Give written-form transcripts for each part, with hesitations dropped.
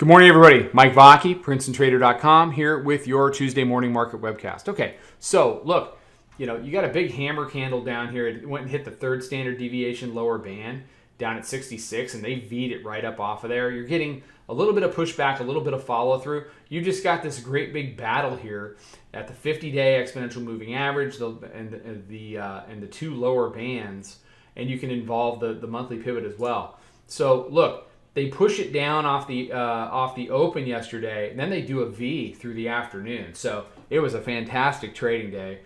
Good morning, everybody. Mike Vacchi, Princetontrader.com, here with your Tuesday morning market webcast. Okay, so look, you got a big hammer candle down here. It went and hit the third standard deviation lower band down at 66, and they V'd it right up off of there. You're getting a little bit of pushback, a little bit of follow through. You just got this great big battle here at the 50-day exponential moving average and the two lower bands, and you can involve the monthly pivot as well. So look. They push it down off the open yesterday, and then they do a V through the afternoon. So it was a fantastic trading day,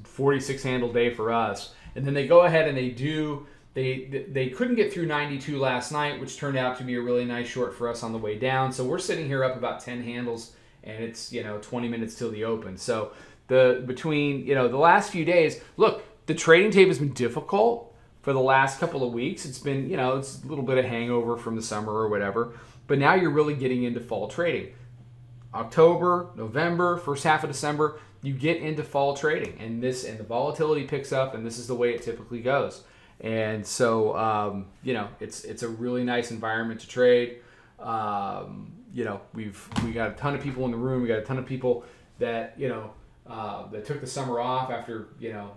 46 handle day for us. And then they go ahead and they couldn't get through 92 last night, which turned out to be a really nice short for us on the way down. So we're sitting here up about 10 handles, and it's 20 minutes till the open. So between the last few days, look, the trading tape has been difficult. For the last couple of weeks, it's been, it's a little bit of hangover from the summer or whatever. But now you're really getting into fall trading. October, November, first half of December, you get into fall trading. And the volatility picks up, and this is the way it typically goes. And so, it's a really nice environment to trade. We got a ton of people in the room. We got a ton of people that, that took the summer off after,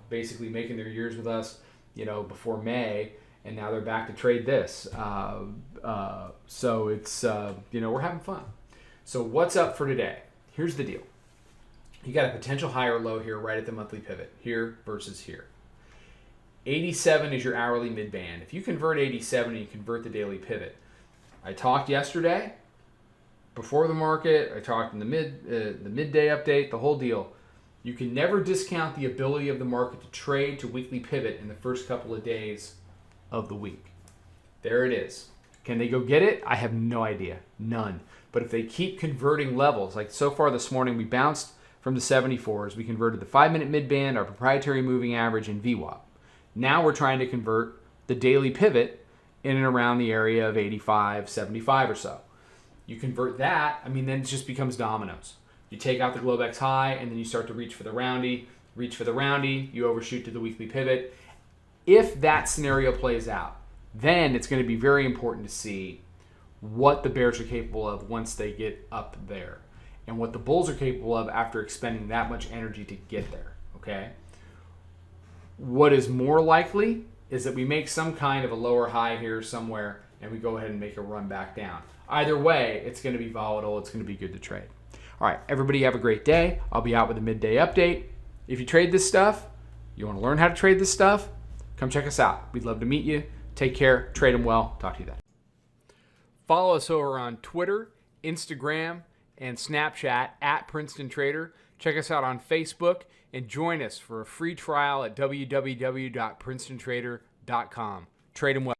basically making their years with us. Before May, and now they're back to trade this. So it's, we're having fun. So what's up for today? Here's the deal. You got a potential higher low here right at the monthly pivot, here versus here. 87 is your hourly mid-band. If you convert 87 and you convert the daily pivot, I talked yesterday, before the market, I talked in the midday update, the whole deal. You can never discount the ability of the market to trade to weekly pivot in the first couple of days of the week. There it is. Can they go get it? I have no idea. None. But if they keep converting levels, like so far this morning, we bounced from the 74s. We converted the 5-minute mid-band, our proprietary moving average, and VWAP. Now we're trying to convert the daily pivot in and around the area of 85, 75 or so. You convert that, then it just becomes dominoes. You take out the Globex high, and then you start to reach for the roundy, you overshoot to the weekly pivot. If that scenario plays out, then it's going to be very important to see what the bears are capable of once they get up there, and what the bulls are capable of after expending that much energy to get there, okay? What is more likely is that we make some kind of a lower high here somewhere, and we go ahead and make a run back down. Either way, it's going to be volatile. It's going to be good to trade. All right, everybody have a great day. I'll be out with a midday update. If you trade this stuff, you want to learn how to trade this stuff, come check us out. We'd love to meet you. Take care. Trade them well. Talk to you then. Follow us over on Twitter, Instagram, and Snapchat at Princeton Trader. Check us out on Facebook and join us for a free trial at www.princetontrader.com. Trade them well.